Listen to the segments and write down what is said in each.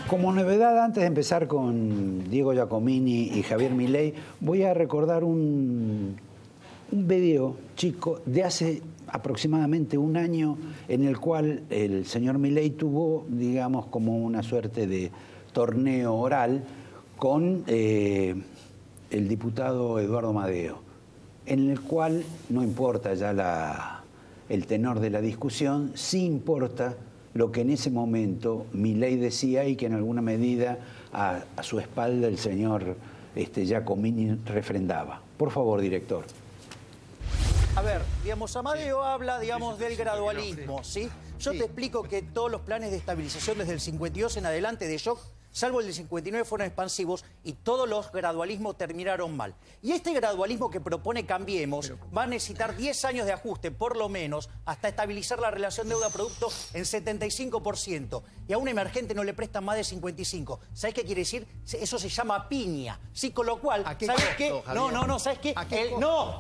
Como novedad, antes de empezar con Diego Giacomini y Javier Milei, voy a recordar un video chico de hace aproximadamente un año en el cual el señor Milei tuvo, digamos, como una suerte de torneo oral con el diputado Eduardo Madeo, en el cual no importa ya el tenor de la discusión, sí importa lo que en ese momento Milei decía y que en alguna medida a su espalda el señor Giacomini refrendaba. Por favor, director. A ver, digamos, Amadeo habla, digamos, del gradualismo, ¿sí? Yo te explico que todos los planes de estabilización desde el 52 en adelante de shock, salvo el del 59, fueron expansivos y todos los gradualismos terminaron mal. Y este gradualismo que propone Cambiemos va a necesitar 10 años de ajuste, por lo menos, hasta estabilizar la relación deuda-producto en 75%. Y a un emergente no le prestan más de 55%. ¿Sabes qué quiere decir? Eso se llama piña. Sí, con lo cual, ¿sabes qué? No, ¿sabes qué?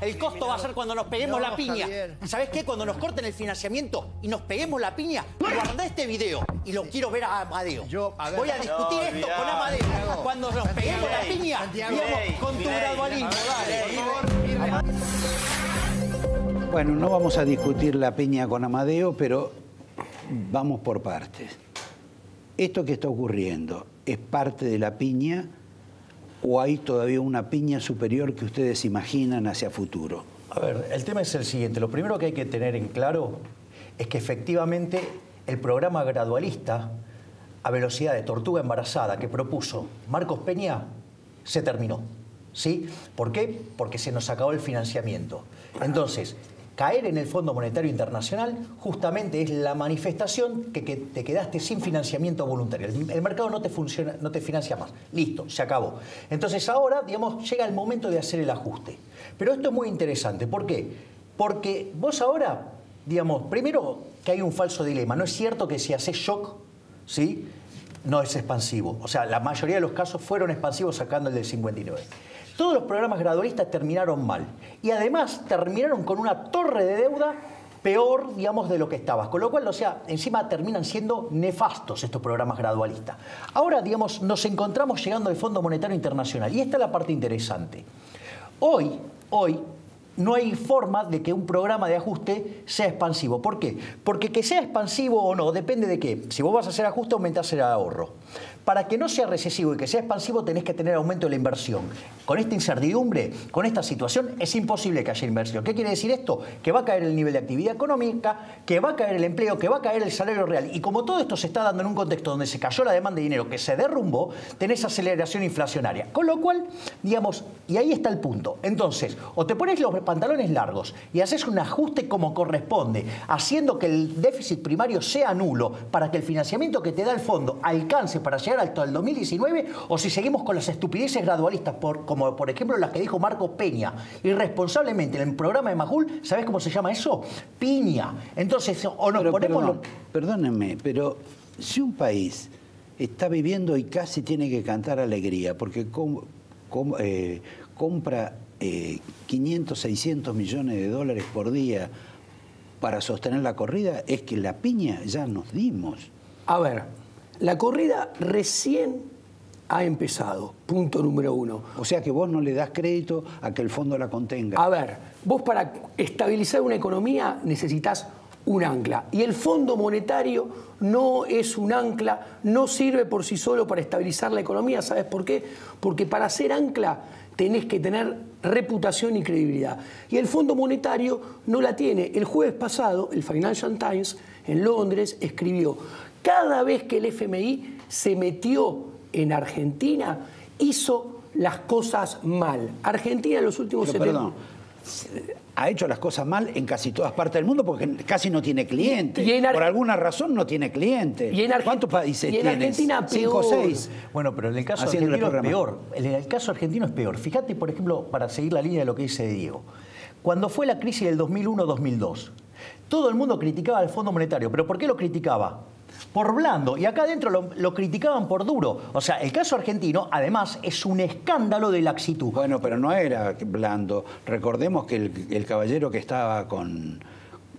El costo va a ser cuando nos peguemos la piña. ¿Sabes qué? Cuando nos corten el financiamiento y nos peguemos la piña, guarda este video y lo quiero ver a Amadeo. Voy a discutir esto con Amadeo. Cuando nos peguemos la piña, digamos, con tu gradualismo. Dale. Bueno, no vamos a discutir la piña con Amadeo, pero vamos por partes. ¿Esto que está ocurriendo es parte de la piña o hay todavía una piña superior que ustedes imaginan hacia futuro? A ver, el tema es el siguiente. Lo primero que hay que tener en claro es que efectivamente el programa gradualista a velocidad de tortuga embarazada que propuso Marcos Peña se terminó. ¿Sí? ¿Por qué? Porque se nos acabó el financiamiento. Entonces, caer en el Fondo Monetario Internacional justamente es la manifestación que te quedaste sin financiamiento voluntario. El mercado no te funciona, no te financia más. Listo, se acabó. Entonces ahora, digamos, llega el momento de hacer el ajuste. Pero esto es muy interesante. ¿Por qué? Porque vos ahora, digamos, primero que hay un falso dilema. No es cierto que si haces shock, ¿sí?, no es expansivo. O sea, la mayoría de los casos fueron expansivos sacando el del 59. Todos los programas gradualistas terminaron mal. Y además terminaron con una torre de deuda peor, digamos, de lo que estabas. Con lo cual, o sea, encima terminan siendo nefastos estos programas gradualistas. Ahora, digamos, nos encontramos llegando al Fondo Monetario Internacional. Y esta es la parte interesante. Hoy, no hay forma de que un programa de ajuste sea expansivo. ¿Por qué? Porque que sea expansivo o no depende de qué. Si vos vas a hacer ajuste, aumentás el ahorro. Para que no sea recesivo y que sea expansivo, tenés que tener aumento de la inversión. Con esta incertidumbre, con esta situación, es imposible que haya inversión. ¿Qué quiere decir esto? Que va a caer el nivel de actividad económica, que va a caer el empleo, que va a caer el salario real. Y como todo esto se está dando en un contexto donde se cayó la demanda de dinero, que se derrumbó, tenés aceleración inflacionaria. Con lo cual, digamos, y ahí está el punto. Entonces, o te pones los pantalones largos y haces un ajuste como corresponde, haciendo que el déficit primario sea nulo para que el financiamiento que te da el fondo alcance para llegar hasta el 2019, o si seguimos con las estupideces gradualistas, como por ejemplo las que dijo Marcos Peña, irresponsablemente en el programa de Majul. ¿Sabés cómo se llama eso? Piña. Entonces, o nos ponemos... Perdónenme, pero si un país está viviendo y casi tiene que cantar alegría, porque compra 500, 600 millones de dólares por día para sostener la corrida, es que la piña ya nos dimos. A ver, la corrida recién ha empezado, punto número 1. O sea que vos no le das crédito a que el fondo la contenga. A ver, vos para estabilizar una economía necesitas un ancla. Y el Fondo Monetario no es un ancla, no sirve por sí solo para estabilizar la economía. ¿Sabes por qué? Porque para ser ancla tenés que tener reputación y credibilidad. Y el Fondo Monetario no la tiene. El jueves pasado, el Financial Times en Londres escribió: cada vez que el FMI se metió en Argentina, hizo las cosas mal. Argentina en los últimos... Perdón, ha hecho las cosas mal en casi todas partes del mundo porque casi no tiene clientes. Por alguna razón no tiene clientes. ¿Cuántos países tienes? Argentina peor. 5 o 6. Bueno, pero en el caso argentino es peor. En el caso argentino es peor. Fíjate, por ejemplo, para seguir la línea de lo que dice Diego. Cuando fue la crisis del 2001-2002, todo el mundo criticaba al Fondo Monetario. ¿Pero por qué lo criticaba? Por blando, y acá adentro lo criticaban por duro. O sea, el caso argentino, además, es un escándalo de laxitud. Bueno, pero no era blando. Recordemos que el caballero que estaba con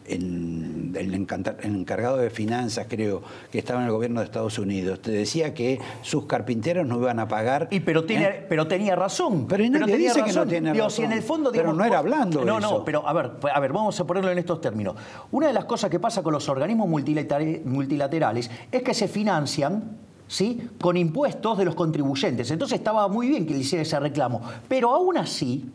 el encargado de finanzas, creo, que estaba en el gobierno de Estados Unidos, te decía que sus carpinteros no iban a pagar. Pero tenía razón. Pero nadie tenía dice razón. que no tiene razón. Si en el fondo, pero no era hablando no, eso. No, pero a ver, vamos a ponerlo en estos términos. Una de las cosas que pasa con los organismos multilaterales es que se financian, ¿sí?, con impuestos de los contribuyentes. Entonces estaba muy bien que le hiciera ese reclamo. Pero aún así,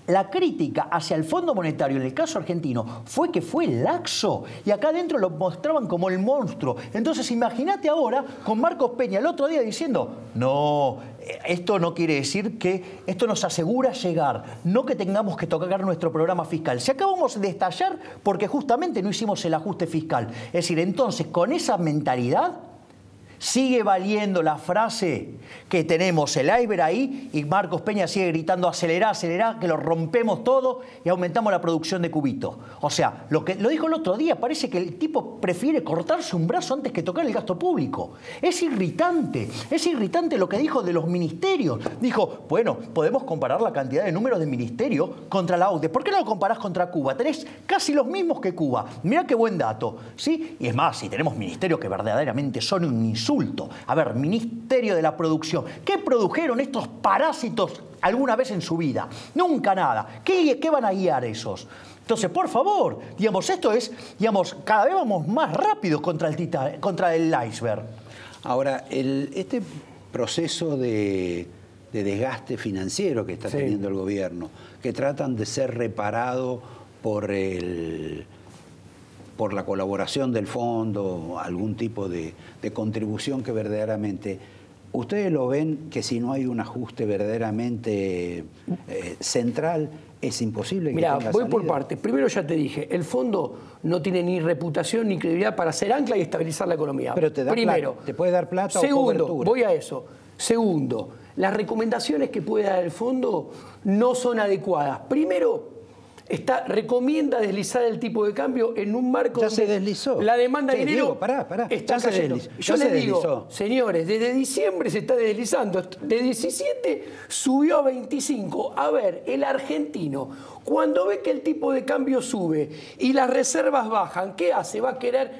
la crítica hacia el Fondo Monetario en el caso argentino fue que fue laxo y acá adentro lo mostraban como el monstruo. Entonces imagínate ahora con Marcos Peña el otro día diciendo, no, esto no quiere decir que esto nos asegura llegar, no que tengamos que tocar nuestro programa fiscal. Si acabamos de estallar porque justamente no hicimos el ajuste fiscal. Es decir, entonces con esa mentalidad sigue valiendo la frase que tenemos el iceberg ahí y Marcos Peña sigue gritando acelera, acelera, que lo rompemos todo y aumentamos la producción de cubitos. O sea, lo dijo el otro día, parece que el tipo prefiere cortarse un brazo antes que tocar el gasto público. Es irritante lo que dijo de los ministerios. Dijo, bueno, podemos comparar la cantidad de números de ministerios contra la OCDE. ¿Por qué no lo comparás contra Cuba? Tenés casi los mismos que Cuba. Mirá qué buen dato, ¿sí? Y es más, si tenemos ministerios que verdaderamente son un insulto. A ver, Ministerio de la Producción. ¿Qué produjeron estos parásitos alguna vez en su vida? Nunca nada. ¿Qué van a guiar esos? Entonces, por favor, digamos, esto es, digamos, cada vez vamos más rápido contra el iceberg. Ahora, este proceso de desgaste financiero que está teniendo el gobierno, que tratan de ser reparado por la colaboración del fondo, algún tipo de contribución que verdaderamente... ¿Ustedes lo ven que si no hay un ajuste verdaderamente central, es imposible que Mirá, tenga voy salida? por partes. Primero ya te dije, el fondo no tiene ni reputación ni credibilidad para ser ancla y estabilizar la economía. Pero te da Primero. plata, te puede dar plata o Segundo, cobertura. voy a eso. Segundo, las recomendaciones que puede dar el fondo no son adecuadas. Primero, recomienda deslizar el tipo de cambio en un marco Ya donde se deslizó. la demanda de Che, dinero Diego, pará. está Ya se cayendo. deslizó. Yo Ya les se digo, deslizó. señores, desde diciembre se está deslizando. De 17 subió a 25. A ver, el argentino, cuando ve que el tipo de cambio sube y las reservas bajan, ¿qué hace? Va a querer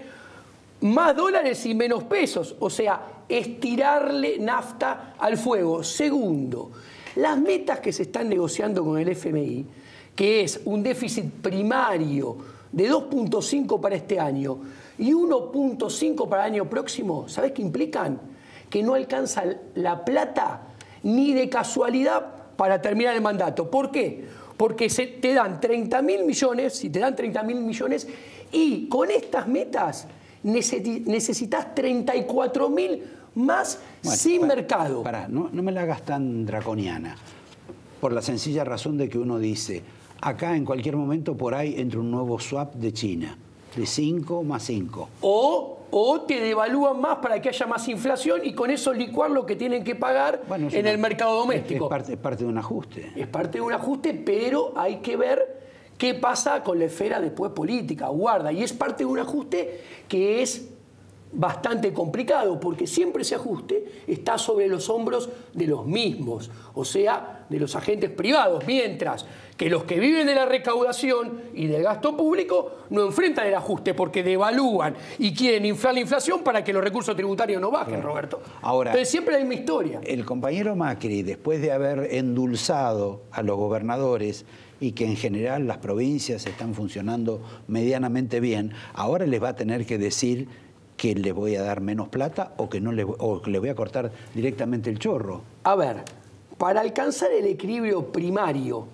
más dólares y menos pesos. O sea, es tirarle nafta al fuego. Segundo, las metas que se están negociando con el FMI, que es un déficit primario de 2.5 para este año y 1.5 para el año próximo, ¿sabés qué implican? Que no alcanza la plata ni de casualidad para terminar el mandato. ¿Por qué? Porque te dan 30.000 millones, si te dan 30.000 millones, y con estas metas necesitas 34.000 más sin mercado. Pará, no me la hagas tan draconiana. Por la sencilla razón de que uno dice, acá en cualquier momento por ahí entra un nuevo swap de China, de 5 más 5. O te devalúan más para que haya más inflación y con eso licuar lo que tienen que pagar en el mercado doméstico. Es parte de un ajuste. Es parte de un ajuste, pero hay que ver qué pasa con la esfera después política, guarda. Y es parte de un ajuste que es bastante complicado, porque siempre ese ajuste está sobre los hombros de los mismos, o sea, de los agentes privados, mientras que los que viven de la recaudación y del gasto público no enfrentan el ajuste porque devalúan y quieren inflar la inflación para que los recursos tributarios no bajen, Roberto. Ahora, entonces siempre hay una historia. El compañero Macri, después de haber endulzado a los gobernadores y que en general las provincias están funcionando medianamente bien, ahora les va a tener que decir que les voy a dar menos plata o que les voy a cortar directamente el chorro. A ver, para alcanzar el equilibrio primario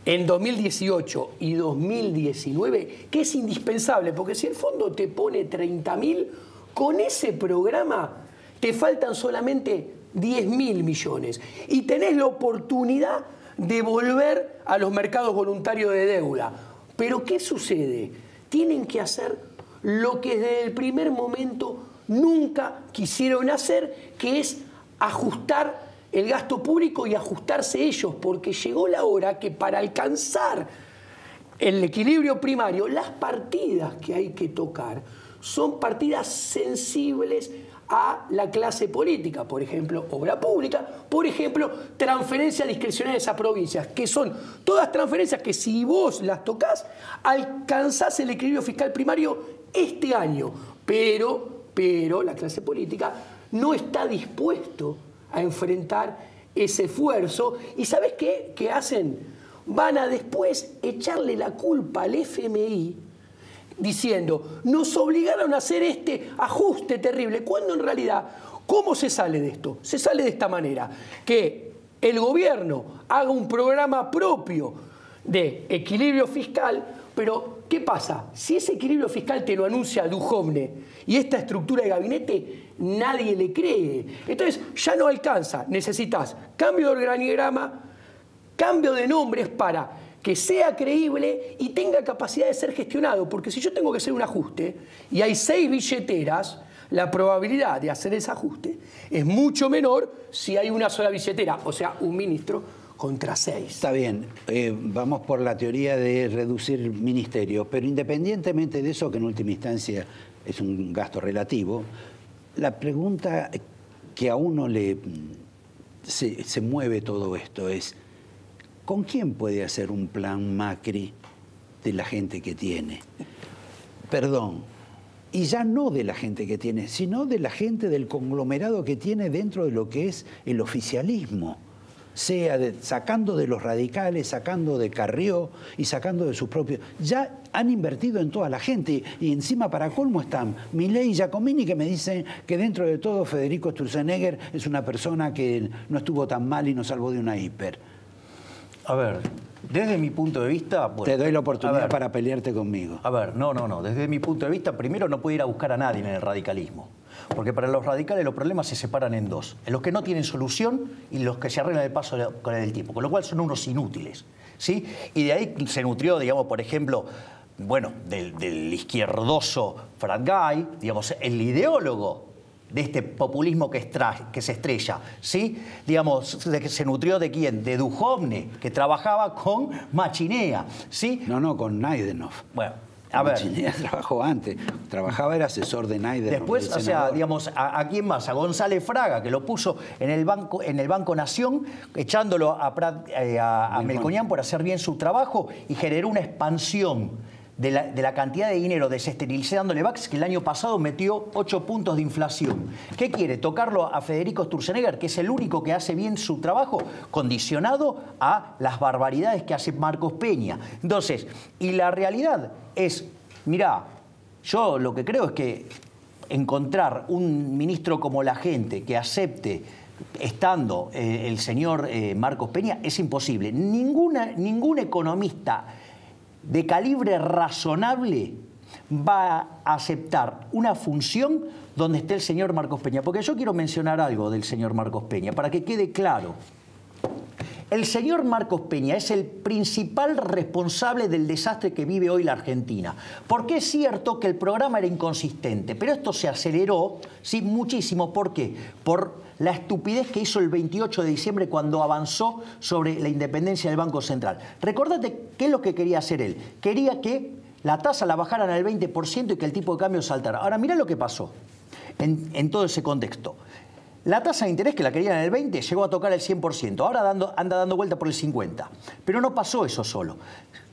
en 2018 y 2019, que es indispensable, porque si el fondo te pone 30.000, con ese programa te faltan solamente 10.000 millones y tenés la oportunidad de volver a los mercados voluntarios de deuda. Pero ¿qué sucede? Tienen que hacer lo que desde el primer momento nunca quisieron hacer, que es ajustar el gasto público y ajustarse ellos, porque llegó la hora que para alcanzar el equilibrio primario, las partidas que hay que tocar son partidas sensibles a la clase política, por ejemplo, obra pública, por ejemplo, transferencias discrecionales a provincias, que son todas transferencias que si vos las tocas, alcanzás el equilibrio fiscal primario este año, pero la clase política no está dispuesto a enfrentar ese esfuerzo. ¿Y sabés qué? ¿Qué hacen? Van a después echarle la culpa al FMI diciendo, nos obligaron a hacer este ajuste terrible, cuando en realidad, ¿cómo se sale de esto? Se sale de esta manera, que el gobierno haga un programa propio de equilibrio fiscal, pero ¿qué pasa? Si ese equilibrio fiscal te lo anuncia Duhovne y esta estructura de gabinete, nadie le cree. Entonces ya no alcanza, necesitas cambio de organigrama, cambio de nombres para que sea creíble y tenga capacidad de ser gestionado, porque si yo tengo que hacer un ajuste y hay 6 billeteras, la probabilidad de hacer ese ajuste es mucho menor si hay una sola billetera, o sea, un ministro contra 6. Está bien, vamos por la teoría de reducir el ministerio, pero independientemente de eso, que en última instancia es un gasto relativo, la pregunta que a uno se mueve todo esto es, ¿con quién puede hacer un plan Macri de la gente que tiene? Perdón, y ya no de la gente que tiene, sino de la gente del conglomerado que tiene dentro de lo que es el oficialismo. Sea sacando de los radicales, sacando de Carrió y sacando de sus propios. Ya han invertido en toda la gente y encima para colmo están Milei y Giacomini, que me dicen que dentro de todo Federico Sturzenegger es una persona que no estuvo tan mal y nos salvó de una hiper. A ver, desde mi punto de vista... Bueno, te doy la oportunidad para pelearte conmigo. A ver, no. Desde mi punto de vista, primero no puede ir a buscar a nadie en el radicalismo. Porque para los radicales los problemas se separan en dos. En los que no tienen solución y los que se arreglan el paso con el tiempo. Con lo cual son unos inútiles, ¿sí? Y de ahí se nutrió, digamos, por ejemplo, bueno, del izquierdoso Fragai, digamos, el ideólogo de este populismo que se estrella, ¿sí? Digamos, ¿se nutrió de quién? De Duhovne, que trabajaba con Machinea, ¿sí? No, con Naidenov. Bueno, a ver. Machinea trabajó antes, era asesor de Naidenov. Después, o sea, digamos, ¿a quién más? A González Fraga, que lo puso en el Banco Nación, echándolo a Melconian por hacer bien su trabajo y generó una expansión de la cantidad de dinero desestabilizándole Bax, que el año pasado metió 8 puntos de inflación. ¿Qué quiere? ¿Tocarlo a Federico Sturzenegger, que es el único que hace bien su trabajo, condicionado a las barbaridades que hace Marcos Peña? Entonces, y la realidad es, mirá, yo lo que creo es que encontrar un ministro como la gente que acepte estando el señor Marcos Peña es imposible. Ningún economista de calibre razonable va a aceptar una función donde esté el señor Marcos Peña. Porque yo quiero mencionar algo del señor Marcos Peña, para que quede claro. El señor Marcos Peña es el principal responsable del desastre que vive hoy la Argentina. Porque es cierto que el programa era inconsistente, pero esto se aceleró, sí, muchísimo. ¿Por qué? Por la estupidez que hizo el 28 de diciembre cuando avanzó sobre la independencia del Banco Central. Recordate qué es lo que quería hacer él. Quería que la tasa la bajaran al 20% y que el tipo de cambio saltara. Ahora, mirá lo que pasó en todo ese contexto. La tasa de interés, que la querían en el 20, llegó a tocar el 100%. Ahora anda dando vuelta por el 50%. Pero no pasó eso solo.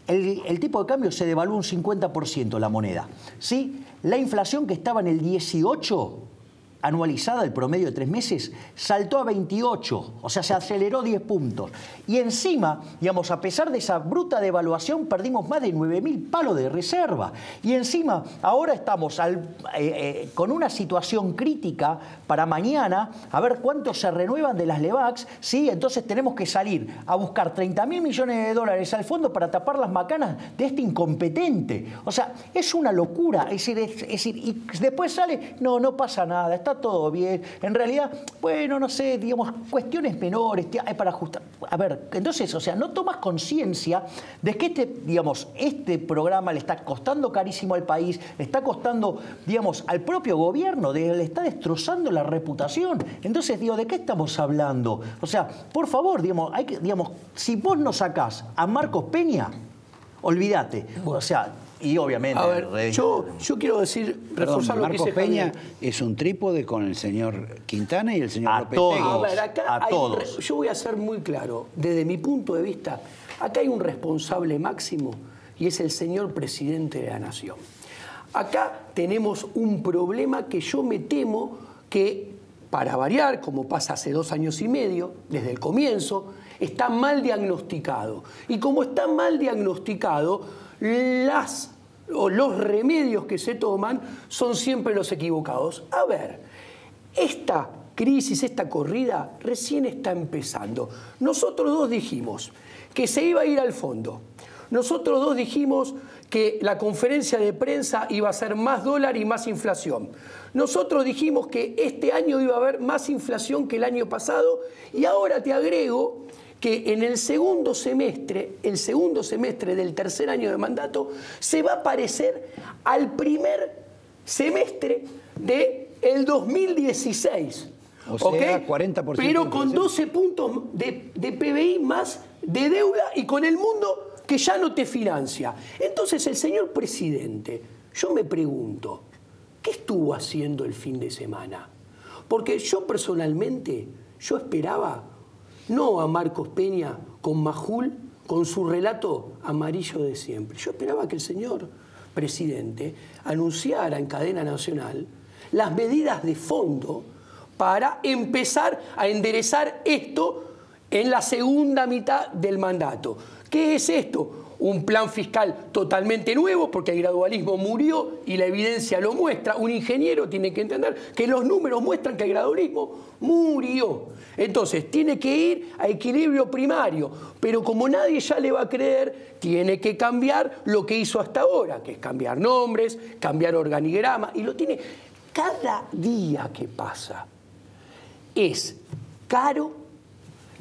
El tipo de cambio se devaluó un 50% la moneda. ¿Sí? La inflación, que estaba en el 18%, anualizada, el promedio de 3 meses, saltó a 28, o sea, se aceleró 10 puntos. Y encima, digamos, a pesar de esa bruta devaluación, perdimos más de 9.000 palos de reserva. Y encima, ahora estamos con una situación crítica para mañana, a ver cuántos se renuevan de las LEVAX, ¿sí? Entonces tenemos que salir a buscar 30.000 millones de dólares al fondo para tapar las macanas de este incompetente. O sea, es una locura. Es decir, y después sale, no pasa nada, está todo bien. En realidad, bueno, no sé, digamos, cuestiones menores, hay para ajustar. A ver, entonces, o sea, no tomas conciencia de que este programa le está costando carísimo al país, le está costando, digamos, al propio gobierno, le está destrozando la reputación. Entonces, digo, ¿de qué estamos hablando? O sea, por favor, digamos, si vos no sacás a Marcos Peña, olvídate. O sea, y obviamente... A ver, yo quiero decir, Perdón, reforzar lo que Marcos dice Peña Javier. es un trípode con el señor Quintana y el señor A López todos. Tego. A ver, acá A todos. yo voy a ser muy claro. Desde mi punto de vista, acá hay un responsable máximo y es el señor presidente de la Nación. Acá tenemos un problema que yo me temo que, para variar, como pasa hace 2 años y medio, desde el comienzo, está mal diagnosticado. Y como está mal diagnosticado, los remedios que se toman son siempre los equivocados. A ver, esta crisis, esta corrida, recién está empezando. Nosotros dos dijimos que se iba a ir al fondo. Nosotros dos dijimos que la conferencia de prensa iba a ser más dólar y más inflación. Nosotros dijimos que este año iba a haber más inflación que el año pasado y ahora te agrego que en el segundo semestre del tercer año de mandato se va a parecer al primer semestre del 2016. O sea, 40% Pero con 12 puntos de PBI más de deuda y con el mundo que ya no te financia. Entonces, el señor presidente, yo me pregunto, ¿qué estuvo haciendo el fin de semana? Porque yo personalmente, yo esperaba no a Marcos Peña con Majul, con su relato amarillo de siempre. Yo esperaba que el señor presidente anunciara en cadena nacional las medidas de fondo para empezar a enderezar esto en la segunda mitad del mandato. ¿Qué es esto? Un plan fiscal totalmente nuevo, porque el gradualismo murió y la evidencia lo muestra. Un ingeniero tiene que entender que los números muestran que el gradualismo murió. Entonces, tiene que ir a equilibrio primario, pero como nadie ya le va a creer, tiene que cambiar lo que hizo hasta ahora, que es cambiar nombres, cambiar organigrama, y lo tiene cada día que pasa. Es caro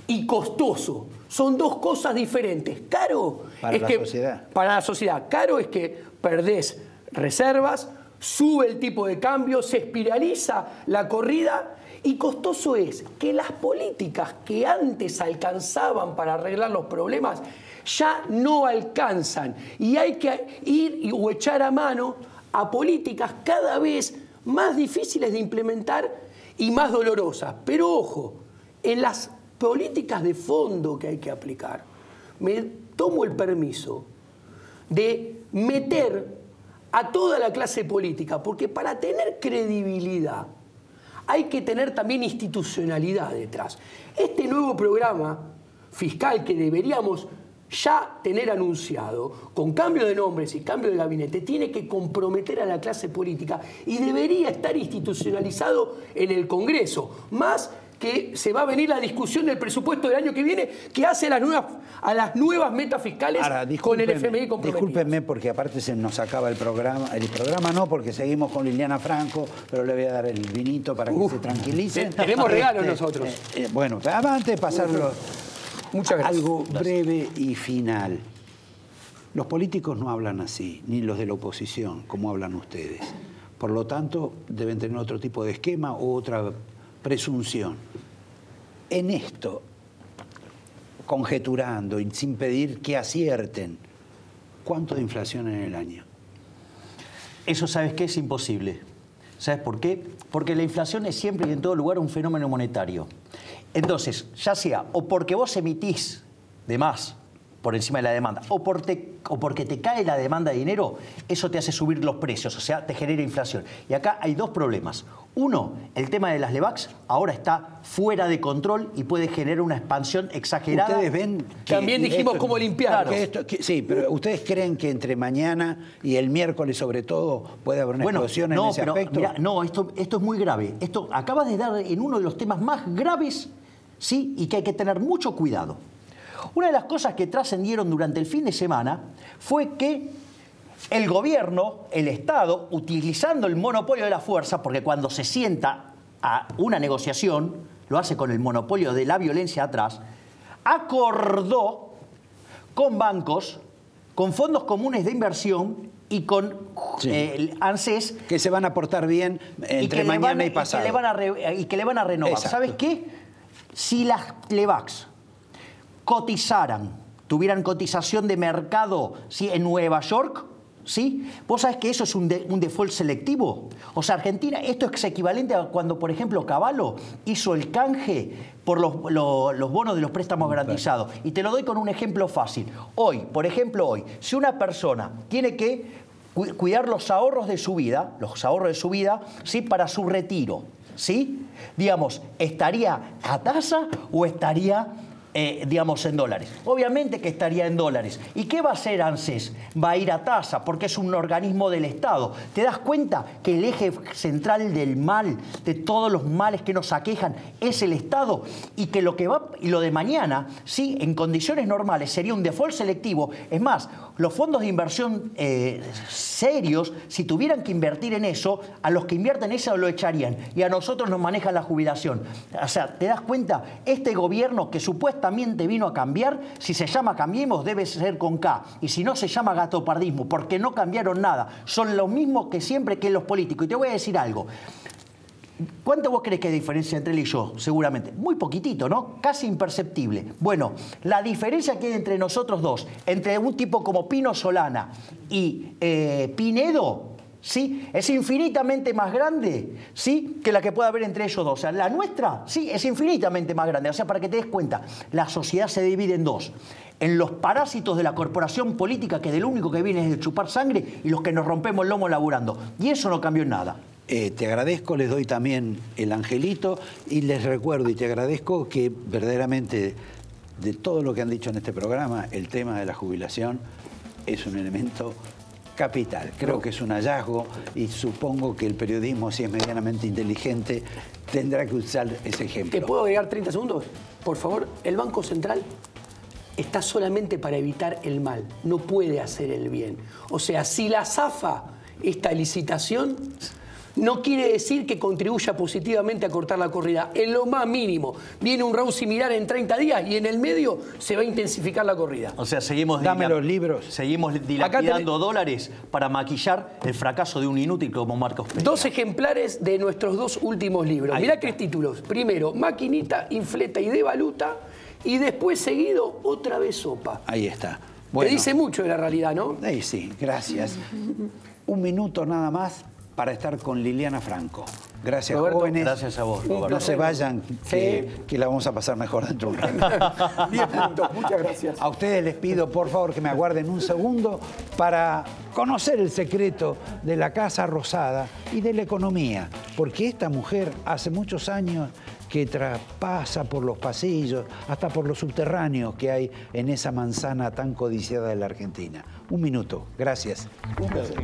y costoso. Son dos cosas diferentes. Caro para es la que sociedad. Para la sociedad. Caro es que perdés reservas, sube el tipo de cambio, se espiraliza la corrida. Y costoso es que las políticas que antes alcanzaban para arreglar los problemas ya no alcanzan. Y hay que ir o echar a mano a políticas cada vez más difíciles de implementar y más dolorosas. Pero ojo, en las políticas de fondo que hay que aplicar, me tomo el permiso de meter a toda la clase política, porque para tener credibilidad hay que tener también institucionalidad detrás. Este nuevo programa fiscal que deberíamos ya tener anunciado, con cambio de nombres y cambio de gabinete, tiene que comprometer a la clase política y debería estar institucionalizado en el Congreso, más que se va a venir la discusión del presupuesto del año que viene, que hace a las nuevas metas fiscales. Ahora, con el FMI comprometido. Discúlpenme porque aparte se nos acaba el programa. El programa no, porque seguimos con Liliana Franco, pero le voy a dar el vinito para que se tranquilicen. Tenemos regalos nosotros. Bueno, antes de pasarlo, muchas gracias. Algo breve y final. Los políticos no hablan así, ni los de la oposición, como hablan ustedes. Por lo tanto, deben tener otro tipo de esquema u otra presunción. En esto, conjeturando y sin pedir que acierten, ¿cuánto de inflación en el año? Eso, ¿sabes qué? Es imposible. ¿Sabes por qué? Porque la inflación es siempre y en todo lugar un fenómeno monetario. Entonces, ya sea o porque vos emitís de más por encima de la demanda, o porque te cae la demanda de dinero, eso te hace subir los precios, o sea, te genera inflación. Y acá hay dos problemas. Uno, el tema de las LEVAX ahora está fuera de control y puede generar una expansión exagerada. Ustedes ven que también dijimos cómo limpiarlo. Sí, pero ¿ustedes creen que entre mañana y el miércoles, sobre todo, puede haber una explosión en ese aspecto? Mirá, no, esto es muy grave. Esto acabas de dar en uno de los temas más graves, ¿sí? Y que hay que tener mucho cuidado. Una de las cosas que trascendieron durante el fin de semana fue que el gobierno, el Estado, utilizando el monopolio de la fuerza, porque cuando se sienta a una negociación, lo hace con el monopolio de la violencia atrás, acordó con bancos, con fondos comunes de inversión y con el ANSES, que se van a portar bien entre mañana y pasado. Y que le van a renovar. Exacto. ¿Sabes qué? Si las LEVAX cotizaran, tuvieran cotización de mercado, ¿sí?, en Nueva York, ¿sí? ¿Vos sabés que eso es un default selectivo? O sea, Argentina, esto es equivalente a cuando, por ejemplo, Cavallo hizo el canje por los bonos de los préstamos garantizados. Y te lo doy con un ejemplo fácil. Hoy, por ejemplo, si una persona tiene que cuidar los ahorros de su vida, ¿sí? Para su retiro, ¿sí? Digamos, ¿estaría a tasa o estaría, digamos, en dólares? Obviamente que estaría en dólares. ¿Y qué va a hacer ANSES? Va a ir a tasa porque es un organismo del Estado. ¿Te das cuenta que el eje central del mal, de todos los males que nos aquejan, es el Estado? Y que lo de mañana, sí, en condiciones normales, sería un default selectivo. Es más, los fondos de inversión serios, si tuvieran que invertir en eso, a los que invierten eso lo echarían. Y a nosotros nos maneja la jubilación. O sea, ¿te das cuenta? Este gobierno que supuestamente vino a cambiar, si se llama Cambiemos, debe ser con K. Y si no, se llama gatopardismo, porque no cambiaron nada. Son lo mismo que siempre que los políticos. Y te voy a decir algo. ¿Cuánto vos crees que hay diferencia entre él y yo? Seguramente. Muy poquitito, ¿no? Casi imperceptible. Bueno, la diferencia que hay entre nosotros dos, entre un tipo como Pino Solana y Pinedo, ¿sí? Es infinitamente más grande, ¿sí? Que la que pueda haber entre ellos dos. O sea, la nuestra, sí, es infinitamente más grande. O sea, para que te des cuenta, la sociedad se divide en dos. En los parásitos de la corporación política, que de lo único que viene es de chupar sangre, y los que nos rompemos el lomo laburando. Y eso no cambió en nada. Te agradezco, les doy también el angelito y les recuerdo y te agradezco que verdaderamente de todo lo que han dicho en este programa, el tema de la jubilación es un elemento capital. Creo que es un hallazgo y supongo que el periodismo, si es medianamente inteligente, tendrá que usar ese ejemplo. ¿Te puedo agregar 30 segundos? Por favor, el Banco Central está solamente para evitar el mal, no puede hacer el bien. O sea, si la zafa esta licitación, no quiere decir que contribuya positivamente a cortar la corrida. En lo más mínimo. Viene un round similar en 30 días y en el medio se va a intensificar la corrida. O sea, seguimos Dame los libros. Seguimos dilapidando dólares para maquillar el fracaso de un inútil como Marcos Peña. 2 ejemplares de nuestros 2 últimos libros. Mirá qué títulos. Primero, Maquinita, Infleta y Devaluta. Y después, seguido, otra vez Sopa. Ahí está. Bueno, te dice mucho de la realidad, ¿no? Sí, gracias. Un minuto nada más para estar con Liliana Franco. Gracias, Roberto, jóvenes. Gracias a vos, Roberto. No se vayan, que la vamos a pasar mejor dentro de un rato. 10 puntos, muchas gracias. A ustedes les pido, por favor, que me aguarden un segundo para conocer el secreto de la Casa Rosada y de la economía. Porque esta mujer hace muchos años que traspasa por los pasillos, hasta por los subterráneos que hay en esa manzana tan codiciada de la Argentina. Un minuto. Gracias. Un placer.